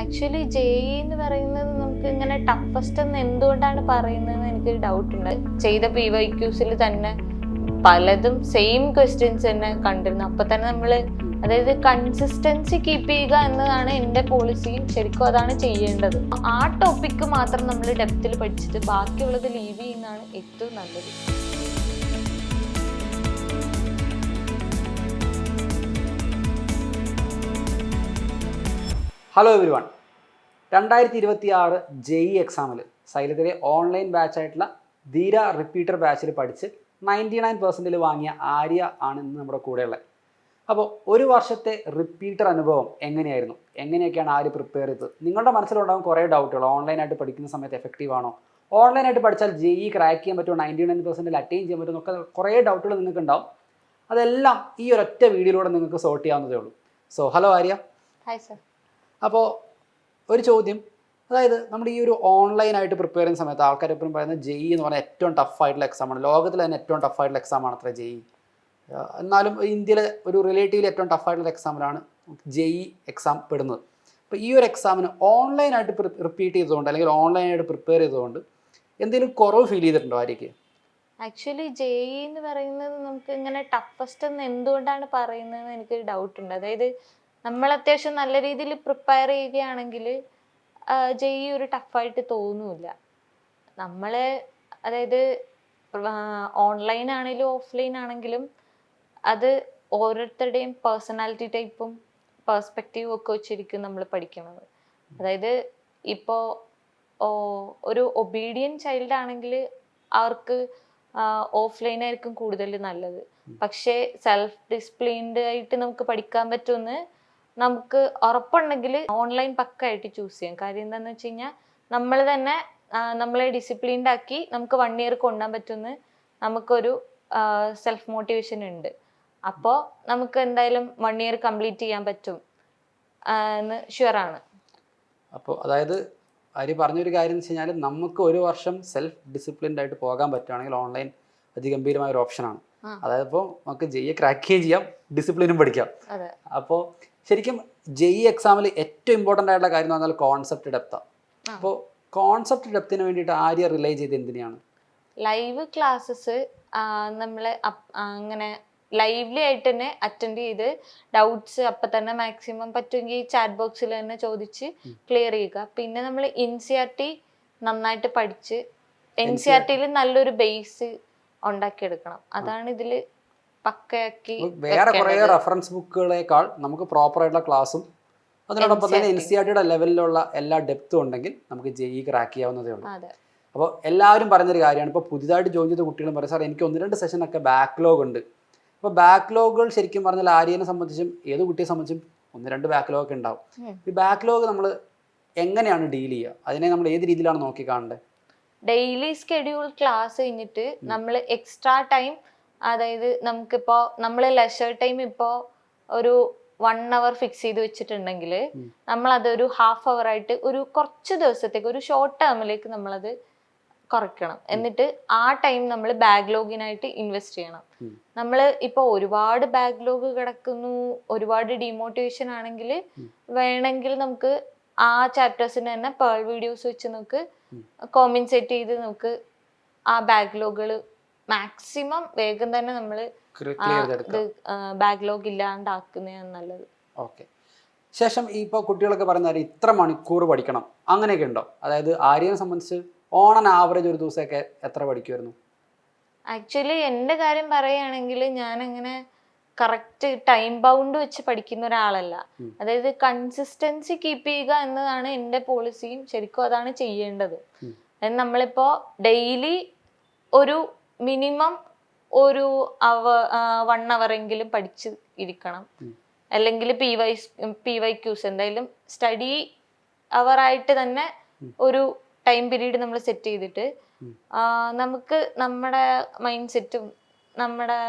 Actually JEE എന്ന് പറയുന്നത് നമുക്ക് ഇങ്ങനെ ടഫസ്റ്റ് എന്ന് എന്തുകൊണ്ടാണ് പറയുന്നതെന്ന് എനിക്കൊരു ഡൗട്ട് ഉണ്ട്. ചെയ്ത PYQs തന്നെ പലതും സെയിം ക്വസ്റ്റ്യൻസ് തന്നെ കണ്ടിരുന്നു. അപ്പൊ തന്നെ നമ്മൾ അതായത് കൺസിസ്റ്റൻസി കീപ്പ് ചെയ്യുക എന്നതാണ് എൻ്റെ പോളിസിയും ശരിക്കും അതാണ് ചെയ്യേണ്ടത്. ആ ടോപ്പിക്ക് മാത്രം നമ്മൾ ഡെപ്തിൽ പഠിച്ചിട്ട് ബാക്കിയുള്ളത് ലീവ് ചെയ്യുന്നതാണ് ഏറ്റവും നല്ലത്. ഹലോ എവരി വൺ, 2026 ജെഇ എക്സാമിൽ സൈലത്തിലെ ഓൺലൈൻ ബാച്ചായിട്ടുള്ള ധീര റിപ്പീറ്റർ ബാച്ചിൽ പഠിച്ച് 99% വാങ്ങിയ ആര്യ ആണ് ഇന്ന് നമ്മുടെ കൂടെയുള്ളത്. അപ്പോൾ ഒരു വർഷത്തെ റിപ്പീറ്റർ അനുഭവം എങ്ങനെയായിരുന്നു, എങ്ങനെയൊക്കെയാണ് ആര്യ പ്രിപ്പയർ ചെയ്തത്? നിങ്ങളുടെ മനസ്സിലുണ്ടാകും കുറേ ഡൗട്ടുകൾ. ഓൺലൈനായിട്ട് പഠിക്കുന്ന സമയത്ത് എഫക്റ്റീവ് ആണോ, ഓൺലൈനായിട്ട് പഠിച്ചാൽ ജെഇ ക്രാക്ക് ചെയ്യാൻ പറ്റുമോ, 99% അറ്റൈൻ ചെയ്യാൻ പറ്റുമോ എന്നൊക്കെ കുറേ ഡൗട്ടുകൾ നിങ്ങൾക്ക് ഉണ്ടാവും. അതെല്ലാം ഈ ഒരൊറ്റ വീഡിയോയിലൂടെ നിങ്ങൾക്ക് സോർട്ട് ചെയ്യാവുന്നതേ ഉള്ളൂ. So hello Arya. Hi sir. അപ്പോൾ ഒരു ചോദ്യം, അതായത് നമ്മുടെ ഈ ഒരു ഓൺലൈനായിട്ട് പ്രിപ്പയർ ചെയ്യുന്ന സമയത്ത് ആൾക്കാർ എപ്പോഴും പറയുന്നത് ജെഇ എന്ന് പറഞ്ഞാൽ ഏറ്റവും ടഫായിട്ടുള്ള എക്സാമാണ്, ലോകത്തിൽ തന്നെ ഏറ്റവും ടഫായിട്ടുള്ള എക്സാമാണ് അത്ര ജെഇ. എന്നാലും ഇന്ത്യയിലെ ഒരു റിലേറ്റീവ്ലി ഏറ്റവും ടഫായിട്ടുള്ള എക്സാമിലാണ് ജെഇ എക്സാം പെടുന്നത്. അപ്പോൾ ഈ ഒരു എക്സാമിന് ഓൺലൈനായിട്ട് റിപ്പീറ്റ് ചെയ്തുകൊണ്ട് അല്ലെങ്കിൽ ഓൺലൈനായിട്ട് പ്രിപ്പയർ ചെയ്തുകൊണ്ട് എന്തെങ്കിലും കുറവ് ഫീൽ ചെയ്തിട്ടുണ്ടോ ആര്യക്ക്? ആക്ച്വലി ജെഇ എന്ന് പറയുന്നത് നമുക്ക് ഇങ്ങനെ ടഫസ്റ്റ് എന്ന് എന്തുകൊണ്ടാണ് പറയുന്നതെന്ന് എനിക്കൊരു ഡൗട്ട് ഉണ്ട്. അതായത് നമ്മൾ അത്യാവശ്യം നല്ല രീതിയിൽ പ്രിപ്പയർ ചെയ്യുകയാണെങ്കിൽ ജെഇ ഒരു ടഫായിട്ട് തോന്നൂല. നമ്മൾ അതായത് ഓൺലൈൻ ആണെങ്കിലും ഓഫ്ലൈൻ ആണെങ്കിലും അത് ഓരോരുത്തരുടെയും പേഴ്സണാലിറ്റി ടൈപ്പും പെർസ്പെക്റ്റീവും ഒക്കെ വെച്ചിരിക്കും നമ്മൾ പഠിക്കുന്നത്. അതായത് ഇപ്പോൾ ഒരു ഒബീഡിയൻ ചൈൽഡ് ആണെങ്കിൽ അവർക്ക് ഓഫ്ലൈൻ ആയിരിക്കും കൂടുതൽ നല്ലത്. പക്ഷേ സെൽഫ് ഡിസിപ്ലിൻഡ് ആയിട്ട് നമുക്ക് പഠിക്കാൻ പറ്റുമെന്ന് നമുക്ക് ഉറപ്പുണ്ടെങ്കിൽ ഓൺലൈൻ പക്കായിട്ട് ചൂസ് ചെയ്യാം. കാര്യം എന്താണെന്ന് വെച്ച് കഴിഞ്ഞാൽ നമ്മൾ തന്നെ നമ്മളെ ഡിസിപ്ലിൻഡ് ആക്കി നമുക്ക് 1 ഇയർ കൊണ്ടുപോകാൻ പറ്റുമെന്ന് നമുക്കൊരു സെൽഫ് മോട്ടിവേഷൻ ഉണ്ട്. അപ്പോൾ നമുക്ക് എന്തായാലും 1 ഇയർ കംപ്ലീറ്റ് ചെയ്യാൻ പറ്റും എന്ന് ഷുവറാണ്. അപ്പോൾ അതായത് ആര്യ പറഞ്ഞൊരു കാര്യം എന്ന് വെച്ച് കഴിഞ്ഞാൽ നമുക്ക് ഒരു വർഷം സെൽഫ് ഡിസിപ്ലിൻഡ് ആയിട്ട് പോകാൻ പറ്റുകയാണെങ്കിൽ ഓൺലൈൻ അതിഗംഭീരമായ ഒരു ഓപ്ഷനാണ്. അതായത് ഇപ്പോൾ നമുക്ക് ജെഇ ക്രാക്ക് ചെയ്യുകയും ചെയ്യാം, ഡിസിപ്ലിനും പഠിക്കാം. അപ്പോൾ ശരിക്കും ജെഇ എക്സാമിൽ ഏറ്റവും ഇമ്പോർട്ടൻ്റ് ആയിട്ടുള്ള കാര്യം എന്ന് പറഞ്ഞാൽ കോൺസെപ്റ്റ് ഡെപ്താണ്. അപ്പോൾ കോൺസെപ്റ്റ് ഡെപ്തിന് വേണ്ടിയിട്ട് ആര്യ റിലേ ചെയ്ത് എന്തിനാണ്? ലൈവ് ക്ലാസ്സസ് നമ്മൾ അങ്ങനെ ലൈവ്ലി ആയിട്ട് തന്നെ അറ്റൻഡ് ചെയ്ത് ഡൗട്ട്സ് അപ്പം തന്നെ മാക്സിമം പറ്റുമെങ്കിൽ ചാറ്റ് ബോക്സിൽ തന്നെ ചോദിച്ച് ക്ലിയർ ചെയ്യുക. പിന്നെ നമ്മൾ NCERT നന്നായിട്ട് പഠിച്ച് NCERTയിൽ നല്ലൊരു ബേസ് ഉണ്ടാക്കിയെടുക്കണം. അതാണ് ഇതിൽ പക്കയാക്കി. വേറെ കുറേ റെഫറൻസ് ബുക്കുകളേക്കാൾ നമുക്ക് പ്രോപ്പർ ആയിട്ടുള്ള ക്ലാസ്സും അതിനോടൊപ്പം തന്നെ NCERTയുടെ ലെവലിലുള്ള എല്ലാ ഡെപ്തും ഉണ്ടെങ്കിൽ നമുക്ക് ജെഇ ക്രാക്ക് ചെയ്യാവുന്നതേ ഉള്ളൂ. അപ്പോൾ എല്ലാവരും പറയുന്നൊരു കാര്യമാണ്, ഇപ്പോൾ പുതിയതായിട്ട് ജോയിൻ ചെയ്ത കുട്ടികളും പറയും സാർ എനിക്ക് 1-2 സെഷനൊക്കെ ബാക്ക്ലോഗ് ഉണ്ട്. അപ്പോൾ ബാക്ക്ലോഗുകൾ ശരിക്കും പറഞ്ഞാൽ ആര്യനെ സംബന്ധിച്ചും ഏത് കുട്ടിയെ സംബന്ധിച്ചും 1-2 ബാക്ക്ലോഗൊക്കെ ഉണ്ടാവും. ഈ ബാക്ക്ലോഗ് നമ്മൾ എങ്ങനെയാണ് ഡീൽ ചെയ്യുക, അതിനെ നമ്മൾ ഏത് രീതിയിലാണ് നോക്കി കാണേണ്ടത്? ഡെയിലി സ്കെഡ്യൂൾ ക്ലാസ് കഴിഞ്ഞിട്ട് നമ്മൾ എക്സ്ട്രാ ടൈം, അതായത് നമുക്കിപ്പോൾ നമ്മൾ ലെഷർ ടൈം ഇപ്പോൾ ഒരു 1 hour ഫിക്സ് ചെയ്ത് വെച്ചിട്ടുണ്ടെങ്കിൽ നമ്മൾ അതൊരു ½ hour ആയിട്ട് ഒരു കുറച്ച് ദിവസത്തേക്ക് ഒരു ഷോർട്ട് ടേമിലേക്ക് നമ്മളത് കുറയ്ക്കണം. എന്നിട്ട് ആ ടൈം നമ്മൾ ബാക്ക്ലോഗിനായിട്ട് ഇൻവെസ്റ്റ് ചെയ്യണം. നമ്മൾ ഇപ്പോൾ ഒരുപാട് ബാക്ക്ലോഗ് കിടക്കുന്നു, ഒരുപാട് ഡിമോട്ടിവേഷൻ ആണെങ്കിൽ വേണമെങ്കിൽ നമുക്ക് ആ ചാപ്റ്റേഴ്സിന് തന്നെ പേൾ വീഡിയോസ് വെച്ച് നമുക്ക് കോമ്പൻസേറ്റ് ചെയ്ത് നമുക്ക് ആ ബാക്ക്ലോഗുകൾ മാക്സിമം വേഗം തന്നെ നമ്മൾ ബാക്ക്ലോഗ് ഇല്ലാണ്ടാക്കുന്നതാണ് നല്ലത്. ഓക്കെ. ശേഷം ഇപ്പോൾ കുട്ടികളൊക്കെ പറയുന്ന ഇത്ര മണിക്കൂർ പഠിക്കണം അങ്ങനെയൊക്കെ ഉണ്ടോ? അതായത് ആര്യനെ സംബന്ധിച്ച് ഓൺ ആൻ ആവറേജ് ഒരു ദിവസമൊക്കെ എത്ര പഠിക്കുമായിരുന്നു? ആക്ച്വലി എൻ്റെ കാര്യം പറയുകയാണെങ്കിൽ ഞാൻ അങ്ങനെ കറക്റ്റ് ടൈം ബൗണ്ട് വെച്ച് പഠിക്കുന്ന ഒരാളല്ല. അതായത് കൺസിസ്റ്റൻസി കീപ്പ് ചെയ്യുക എന്നതാണ് എൻ്റെ പോളിസിയും ശരിക്കും അതാണ് ചെയ്യേണ്ടത്. അതായത് നമ്മളിപ്പോൾ ഡെയിലി ഒരു മിനിമം ഒരു 1 hour എങ്കിലും പഠിച്ച് ഇരിക്കണം. അല്ലെങ്കിൽ PYQs എന്തായാലും സ്റ്റഡി അവറായിട്ട് തന്നെ ഒരു ടൈം പീരീഡ് നമ്മൾ സെറ്റ് ചെയ്തിട്ട് നമുക്ക് നമ്മുടെ മൈൻഡ് സെറ്റും നമ്മുടെ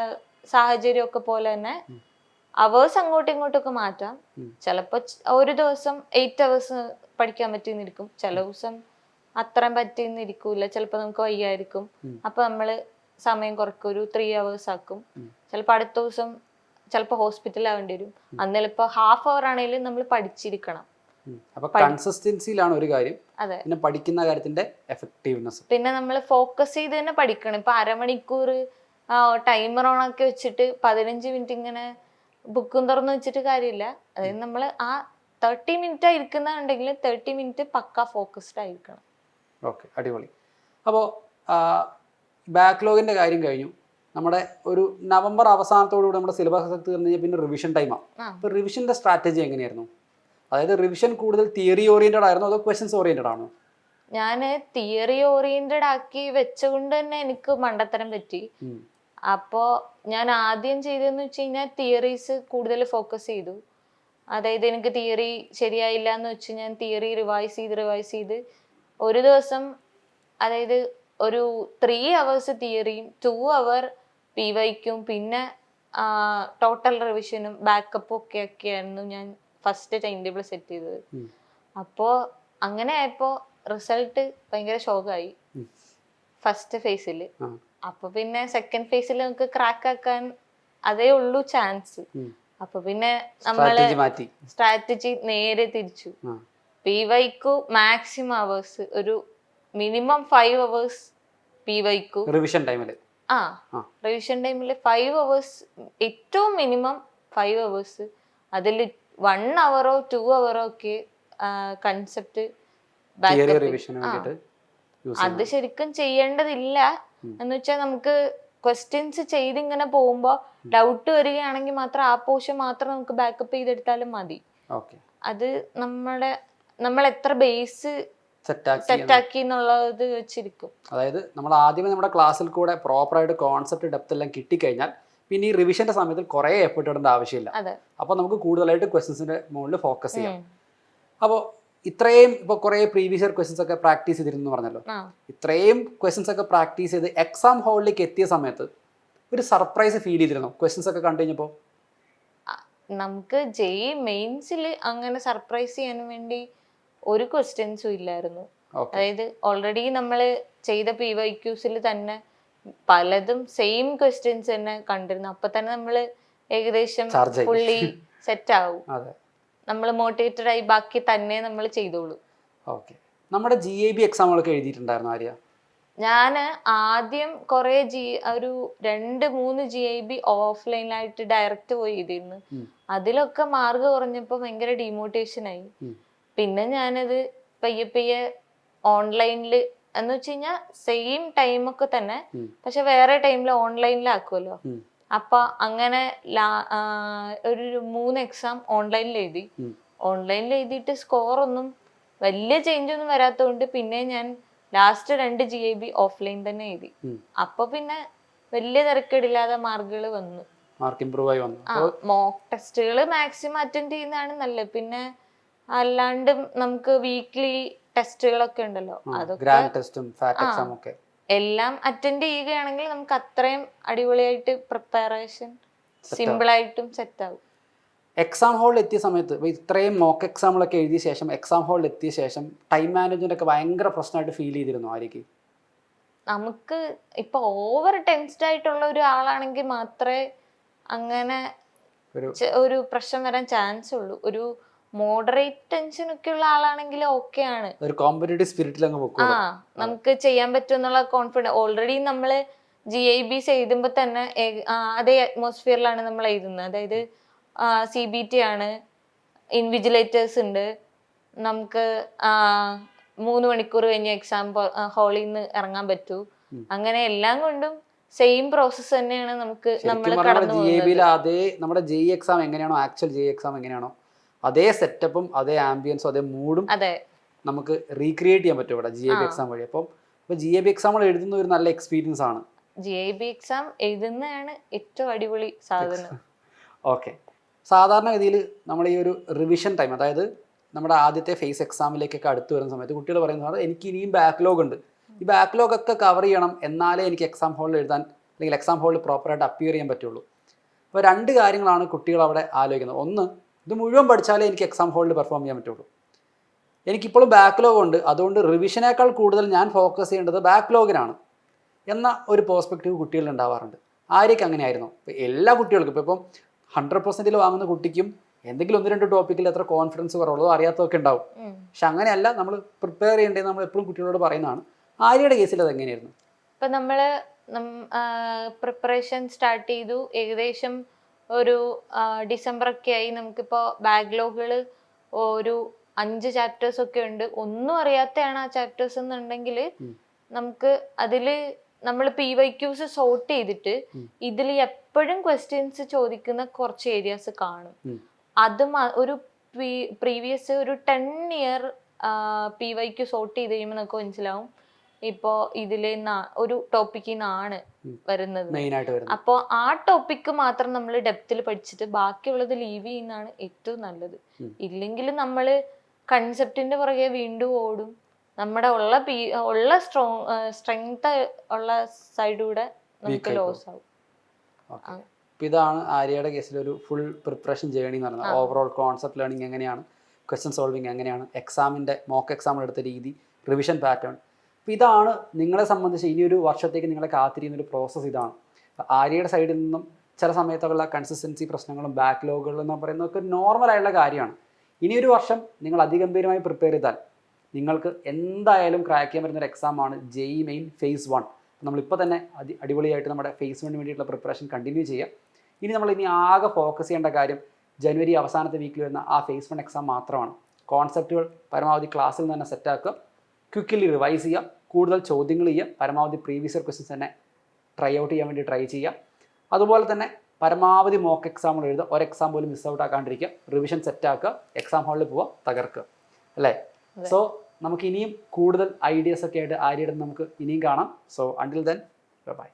സാഹചര്യം ഒക്കെ പോലെ തന്നെ അവേഴ്സ് അങ്ങോട്ടും ഇങ്ങോട്ടൊക്കെ മാറ്റാം. ചിലപ്പോൾ ഒരു ദിവസം 8 hours പഠിക്കാൻ പറ്റിയെന്നിരിക്കും, ചില ദിവസം അത്രയും പറ്റിയെന്നിരിക്കൂല, ചിലപ്പോൾ നമുക്ക് വയ്യായിരിക്കും. അപ്പൊ നമ്മൾ സമയം കുറക്കും, ഒരു 3 hours ആക്കും. ചിലപ്പോൾ അടുത്ത ദിവസം ചിലപ്പോൾ ഹോസ്പിറ്റലിൽ ആവേണ്ടി വരും. അന്ന് ചിലപ്പോൾ ½ hour ആണെങ്കിലും നമ്മൾ പഠിച്ചിരിക്കണം. അപ്പൊ കൺസിസ്റ്റൻസിയിലാണ് ഒരു കാര്യം, അതെ. പിന്നെ പഠിക്കുന്ന കാര്യത്തിന്റെ എഫക്റ്റീവ്നെസ്. പിന്നെ നമ്മൾ ഫോക്കസ് ചെയ്ത് തന്നെ പഠിക്കണം. ഇപ്പൊ അരമണിക്കൂർ ടൈമർ ഓൺ ആക്കി വെച്ചിട്ട് 15 മിനിറ്റ് ഇങ്ങനെ ബുക്കും തുറന്ന് വെച്ചിട്ട് കാര്യമില്ല. അതായത് നമ്മൾ ആ 30 മിനിറ്റ് ആയിരിക്കുന്നുണ്ടെങ്കിൽ 30 മിനിറ്റ് പക്ക ഫോക്കസ്ഡ് ആയിരിക്കണം. ഓക്കെ, അടിപൊളി. അപ്പോൾ ബാക്ക്ലോഗിന്റെ കാര്യം കഴിഞ്ഞു. നമ്മുടെ ഒരു നവംബർ അവസാനത്തോടുകൂടി നമ്മുടെ സിലബസ് തീർന്നു കഴിഞ്ഞാൽ പിന്നെ റിവിഷൻ ടൈമാണ്. അപ്പോൾ റിവിഷന്റെ സ്ട്രാറ്റജി എങ്ങനെയായിരുന്നു? അതായത് റിവിഷൻ കൂടുതൽ തിയറി ഓറിയന്റഡ് ആയിരുന്നോ അതോ ക്വസ്റ്റ്യൻസ് ഓറിയന്റഡ് ആണോ? ഞാൻ തിയറി ഓറിയന്റഡ് ആക്കി വെച്ചുകൊണ്ട് തന്നെ എനിക്ക് മണ്ടത്തരം പറ്റി. അപ്പോൾ ഞാൻ ആദ്യം ചെയ്തതെന്ന് വെച്ച് കഴിഞ്ഞാൽ തിയറീസ് കൂടുതൽ ഫോക്കസ് ചെയ്തു. അതായത് എനിക്ക് തിയറി ശരിയായില്ല എന്ന് വെച്ച് ഞാൻ തിയറി റിവൈസ് ചെയ്ത് ഒരു ദിവസം, അതായത് ഒരു 3 hours തിയറിയും 2 hour PYക്കും പിന്നെ ടോട്ടൽ റിവിഷനും ബാക്കപ്പും ഒക്കെയായിരുന്നു ഞാൻ ഫസ്റ്റ് ടൈം ടേബിൾ സെറ്റ് ചെയ്തത്. അപ്പോൾ അങ്ങനെ ആയപ്പോൾ റിസൾട്ട് ഭയങ്കര ഷോക്കായി ഫസ്റ്റ് ഫേസിൽ. അപ്പൊ പിന്നെ സെക്കൻഡ് ഫേസിൽ നമുക്ക് ക്രാക്ക് ആക്കാൻ അതേ ഉള്ളൂ ചാൻസ്. അപ്പൊ പിന്നെ നമ്മള് സ്ട്രാറ്റജി നേരെ തിരിച്ചു. PYക്കു മാക്സിമം അവേഴ്സ്, ഒരു മിനിമം 5 hours PYക്കു റിവിഷൻ ടൈമിൽ. റിവിഷൻ ടൈമിൽ 5 hours, ഏറ്റവും മിനിമം 5 hours. അതിൽ 1 hour 2 hour ഒക്കെ കൺസെപ്റ്റ് അത് ശരിക്കും ചെയ്യേണ്ടതില്ല. എന്ന് വെച്ചാൽ നമുക്ക് ക്വസ്റ്റ്യൻസ് ചെയ്തിങ്ങനെ പോകുമ്പോൾ ഡൗട്ട് വരികയാണെങ്കിൽ മാത്രം ആ പോർഷൻ മാത്രം നമുക്ക് ബാക്കപ്പ് ചെയ്തെടുത്താലും മതി. അത് നമ്മൾ എത്ര ബേസ് സെറ്റാക്കി എന്നുള്ളത് വെച്ചിരിക്കും. അതായത് നമ്മൾ ആദ്യമേ നമ്മുടെ ക്ലാസ്സിൽ കൂടെ പ്രോപ്പറായിട്ട് കോൺസെപ്റ്റ് ഡെപ്ത് എല്ലാം കിട്ടിക്കഴിഞ്ഞാൽ പിന്നെ ഈ റിവിഷന്റെ സമയത്ത് കുറേ എഫേർട്ട് ഇടേണ്ട ആവശ്യമില്ല. അപ്പോൾ നമുക്ക് കൂടുതലായിട്ട് ക്വസ്റ്റ്യൻസിന്റെ മുകളിൽ ഫോക്കസ് ചെയ്യാം. അപ്പോൾ ഇത്രയും ഇപ്പോൾ കുറേ പ്രീവിയസ് ഇയർ ക്വസ്റ്റ്യൻസ് ഒക്കെ പ്രാക്ടീസ് ചെയ്തിരുന്നു പറഞ്ഞല്ലോ. ഇത്രയും ക്വസ്റ്റ്യൻസ് ഒക്കെ പ്രാക്ടീസ് ചെയ്ത് എക്സാം ഹാളിലേക്ക് എത്തിയ സമയത്ത് ഒരു സർപ്രൈസ് ഫീൽ ചെയ്തിരുന്നു ക്വസ്റ്റ്യൻസ് ഒക്കെ കണ്ടു കഴിഞ്ഞപ്പോൾ? നമുക്ക് JEE മെയിൻസിൽ അങ്ങനെ സർപ്രൈസ് ചെയ്യാൻ വേണ്ടി ഒരു ക്വസ്റ്റ്യൻസും ഇല്ലായിരുന്നു. അതായത് ഓൾറെഡി നമ്മൾ ചെയ്ത PYQസിൽ തന്നെ പലതും സെയിം ക്വസ്റ്റ്യൻസ് തന്നെ കണ്ടിരുന്നു. അപ്പൊ തന്നെ നമ്മൾ ഏകദേശം ഫുള്ളി സെറ്റ് ആവും. നമ്മൾ മോട്ടിവേറ്റഡ് ആയി ബാക്കി തന്നെ നമ്മൾ ചെയ്തോളൂ. ഓക്കെ. നമ്മുടെ GAB എക്സാമുകളൊക്കെ എഴുതിയിട്ടുണ്ടായിരുന്നു ആര്യ? ഞാൻ ആദ്യം കുറെ ഒരു 2-3 GAB ഓഫ്ലൈനായിട്ട് ഡയറക്റ്റ് പോയി എഴുതിയിരുന്നു. അതിലൊക്കെ മാർക്ക് കുറഞ്ഞപ്പോൾ ഭയങ്കര ഡിമോട്ടിവേഷൻ ആയി. പിന്നെ ഞാനത് പയ്യെ ഓൺലൈനിൽ എന്ന് വെച്ച് കഴിഞ്ഞാൽ സെയിം ടൈമൊക്കെ തന്നെ, പക്ഷെ വേറെ ടൈമിൽ ഓൺലൈനിലാക്കുമല്ലോ. അപ്പൊ അങ്ങനെ ഒരു 3 എക്സാം ഓൺലൈനിൽ എഴുതി. ഓൺലൈനിൽ എഴുതിയിട്ട് സ്കോറൊന്നും വലിയ ചേഞ്ച് ഒന്നും വരാത്തതുകൊണ്ട് പിന്നെ ഞാൻ ലാസ്റ്റ് 2 GAB ഓഫ്ലൈൻ തന്നെ എഴുതി. അപ്പൊ പിന്നെ വലിയ തിരക്കേടില്ലാതെ മാർക്കുകൾ വന്നു. മോക്ക് ടെസ്റ്റുകൾ മാക്സിമം അറ്റൻഡ് ചെയ്യുന്നതാണ് നല്ലത്. പിന്നെ അല്ലാണ്ട് നമുക്ക് വീക്ക്ലി ടെസ്റ്റുകളൊക്കെ ഉണ്ടല്ലോ, അതൊക്കെ എല്ലാം അറ്റൻഡ് ചെയ്യുകയാണെങ്കിൽ നമുക്ക് അത്രയും അടിപൊളിയായിട്ട് പ്രിപ്പറേഷൻ സിമ്പിൾ ആയിട്ടും സെറ്റ് ആവും. എക്സാം ഹാളിൽ എത്തിയ സമയത്ത് ഇത്രയും മോക്ക് എക്സാമുകളൊക്കെ എഴുതിയ ശേഷം എക്സാം ഹാളിൽ എത്തിയ ശേഷം ടൈം മാനേജ്മെന്റ് ഒക്കെ ഭയങ്കര പ്രശ്നമായിട്ട് ഫീൽ ചെയ്തിരുന്നു ആര്യക്ക്? നമുക്ക് ഇപ്പൊ ഓവർ ടെൻസ്ഡ് ആയിട്ടുള്ള ഒരു ആളാണെങ്കിൽ മാത്രമേ അങ്ങനെ ഒരു പ്രശ്നം വരാൻ ചാൻസ് ഉള്ളൂ. ഒരു മോഡറേറ്റ് ടെൻഷൻ ഒക്കെ ഉള്ള ആളാണെങ്കിൽ ഓക്കെ ആണ്, ഒരു കോമ്പറ്റീറ്റീവ് സ്പിരിറ്റിൽ അങ്ങ് പോകും. നമുക്ക് ചെയ്യാൻ പറ്റും എന്നുള്ള കോൺഫിഡൻസ്. ഓൾറെഡി നമ്മൾ GIBs എഴുതുമ്പോൾ തന്നെ അതേ അറ്റ്മോസ്ഫിയറിലാണ് നമ്മൾ എഴുതുന്നത്. അതായത് CBT ആണ്, ഇൻവിജിലേറ്റേഴ്സ് ഉണ്ട്, നമുക്ക് 3 മണിക്കൂർ കഴിഞ്ഞ് എക്സാം ഹാളിൽ നിന്ന് ഇറങ്ങാൻ പറ്റൂ. അങ്ങനെ എല്ലാം കൊണ്ടും സെയിം പ്രോസസ് തന്നെയാണ് നമുക്ക് നമ്മൾ കടന്നു പോകുന്നത്. അതേ നമ്മുടെ JEE എക്സാം എങ്ങനെയാണോ ആക്ച്വൽ JEE എക്സാം എങ്ങനെയാണോ അതേ സെറ്റപ്പും അതേ ആംബിയൻസും അതേ മൂഡും നമുക്ക് റീക്രിയേറ്റ് ചെയ്യാൻ പറ്റും ഇവിടെ GAB എക്സാം വഴി. അപ്പോൾ GAB എക്സാമുകൾ എഴുതുന്ന ഒരു നല്ല എക്സ്പീരിയൻസ് ആണ്. GAB എക്സാം എഴുതുന്നതാണ് ഏറ്റവും അടിപൊളി സാധനം. ഓക്കെ. സാധാരണഗതിയിൽ നമ്മൾ ഈ ഒരു റിവിഷൻ ടൈം, അതായത് നമ്മുടെ ആദ്യത്തെ ഫേസ് എക്സാമിലേക്കൊക്കെ അടുത്ത് വരുന്ന സമയത്ത് കുട്ടികൾ പറയുന്നത് എനിക്ക് ഇനിയും ബാക്ക്ലോഗ് ഉണ്ട്, ഈ ബാക്ക്ലോഗ് ഒക്കെ കവർ ചെയ്യണം, എന്നാലേ എനിക്ക് എക്സാം ഹാളിൽ എഴുതാൻ അല്ലെങ്കിൽ എക്സാം ഹാളിൽ പ്രോപ്പറായിട്ട് അപ്പിയർ ചെയ്യാൻ പറ്റുള്ളൂ. അപ്പോൾ 2 കാര്യങ്ങളാണ് കുട്ടികൾ അവിടെ ആലോചിക്കുന്നത്. ഒന്ന്, ഇത് മുഴുവൻ പഠിച്ചാലേ എനിക്ക് എക്സാം ഹാളിൽ പെർഫോം ചെയ്യാൻ പറ്റുള്ളൂ, എനിക്കിപ്പോഴും ബാക്ക്ലോഗ് ഉണ്ട്, അതുകൊണ്ട് റിവിഷനേക്കാൾ കൂടുതൽ ഞാൻ ഫോക്കസ് ചെയ്യേണ്ടത് ബാക്ക്ലോഗിനാണ് എന്ന ഒരു പേഴ്സ്പെക്റ്റീവ് കുട്ടികളിൽ ഉണ്ടാവാറുണ്ട്. ആരൊക്കെ അങ്ങനെയായിരുന്നു? ഇപ്പോൾ എല്ലാ കുട്ടികൾക്കും ഇപ്പം 100% വാങ്ങുന്ന കുട്ടിക്കും എന്തെങ്കിലും 1-2 ടോപ്പിക്കിൽ എത്ര കോൺഫിഡൻസ് കുറവുള്ളതോ അറിയാത്തതൊക്കെ ഉണ്ടാവും. പക്ഷെ അങ്ങനെയല്ല നമ്മൾ പ്രിപ്പയർ ചെയ്യേണ്ടത്. നമ്മൾ എപ്പോഴും കുട്ടികളോട് പറയുന്നതാണ്. ആര്യയുടെ കേസിൽ അത് എങ്ങനെയായിരുന്നു? ഇപ്പം നമ്മൾ പ്രിപ്പറേഷൻ സ്റ്റാർട്ട് ചെയ്തു. ഏകദേശം ഒരു ഡിസംബർ ഒക്കെ ആയി. നമുക്കിപ്പോൾ ബാക്ക്ലോഗുകൾ ഒരു 5 ചാപ്റ്റേഴ്സ് ഒക്കെ ഉണ്ട്. ഒന്നും അറിയാത്തതാണ് ആ ചാപ്റ്റേഴ്സ് എന്നുണ്ടെങ്കിൽ നമുക്ക് അതിൽ നമ്മൾ PYQs സോർട്ട് ചെയ്തിട്ട് ഇതിൽ എപ്പോഴും ക്വസ്റ്റ്യൻസ് ചോദിക്കുന്ന കുറച്ച് ഏരിയാസ് കാണും. അതും ഒരു പ്രീവിയസ് ഒരു 10 ഇയർ PYQ സോർട്ട് ചെയ്ത് കഴിയുമ്പോൾ നമുക്ക് മനസ്സിലാവും ഇപ്പോൾ ഇതിൽ ഒരു ടോപ്പിക്കിൽ നിന്നാണ് വരുന്നത്. അപ്പോൾ ആ ടോപ്പിക്ക് മാത്രം നമ്മൾ ഡെപ്തിൽ പഠിച്ചിട്ട് ബാക്കിയുള്ളത് ലീവ് ചെയ്യുന്നതാണ് ഏറ്റവും നല്ലത്. ഇല്ലെങ്കിൽ നമ്മൾ കൺസെപ്റ്റിന്റെ പുറകെ വീണ്ടും ഓടും. നമ്മുടെ ഉള്ള സ്ട്രെങ്ത് ഉള്ള സൈഡിലൂടെ നമുക്ക് ലോസ് ആവും. ഇതാണ് ആര്യയുടെ കേസിൽ ഒരു ഫുൾ പ്രിപ്പറേഷൻ ജേർണി എന്ന് പറയുന്നത്. ഓവറോൾ കോൺസെപ്റ്റ് ലേണിംഗ് എങ്ങനെയാണ്, ക്വസ്റ്റ്യൻ സോൾവിങ് എങ്ങനെയാണ്, എക്സാമിൻ്റെ മോക്ക് എക്സാമിൽ എടുത്ത രീതി, റിവിഷൻ പാറ്റേൺ. അപ്പോൾ ഇതാണ് നിങ്ങളെ സംബന്ധിച്ച് ഇനിയൊരു വർഷത്തേക്ക് നിങ്ങളെ കാത്തിരിക്കുന്നൊരു പ്രോസസ്സ്. ഇതാണ് ആര്യയുടെ സൈഡിൽ നിന്നും ചില സമയത്തുള്ള കൺസിസ്റ്റൻസി പ്രശ്നങ്ങളും ബാക്ക്ലോഗുകളും എന്ന് പറയുന്നതൊക്കെ നോർമലായിട്ടുള്ള കാര്യമാണ്. ഇനിയൊരു വർഷം നിങ്ങൾ അതിഗംഭീരമായി പ്രിപ്പയർ ചെയ്താൽ നിങ്ങൾക്ക് എന്തായാലും ക്രാക്ക് ചെയ്യാൻ പറ്റുന്നൊരു എക്സാമാണ് JEE മെയിൻ ഫേസ് 1. നമ്മളിപ്പോൾ തന്നെ അടിപൊളിയായിട്ട് നമ്മുടെ ഫേസ് 1 വേണ്ടിയിട്ടുള്ള പ്രിപ്പറേഷൻ കണ്ടിന്യൂ ചെയ്യുക. ഇനി ആകെ ഫോക്കസ് ചെയ്യേണ്ട കാര്യം ജനുവരി അവസാനത്തെ വീക്കിൽ വരുന്ന ആ ഫേസ് 1 എക്സാം മാത്രമാണ്. കോൺസെപ്റ്റുകൾ പരമാവധി ക്ലാസ്സിൽ നിന്ന് തന്നെ സെറ്റാക്കുക, ക്വിക്കലി റിവൈസ് ചെയ്യുക, കൂടുതൽ ചോദ്യങ്ങൾ ചെയ്യുക, പരമാവധി പ്രീവിയസ് ഇയർ ക്വസ്റ്റ്യൻസ് തന്നെ ട്രൈ ഔട്ട് ചെയ്യാൻ വേണ്ടി ട്രൈ ചെയ്യുക. അതുപോലെ തന്നെ പരമാവധി മോക്ക് എക്സാമുകൾ എഴുതുക, ഒരു എക്സാം പോലും മിസ് ഔട്ട് ആക്കാണ്ടിരിക്കുക, റിവിഷൻ സെറ്റാക്കുക, എക്സാം ഹാളിൽ പോവുക, തകർക്കുക അല്ലേ. സോ നമുക്ക് ഇനിയും കൂടുതൽ ഐഡിയാസ് ഒക്കെ ആയിട്ട് ആര്യയുടെ നമുക്ക് ഇനിയും കാണാം. So until then bye.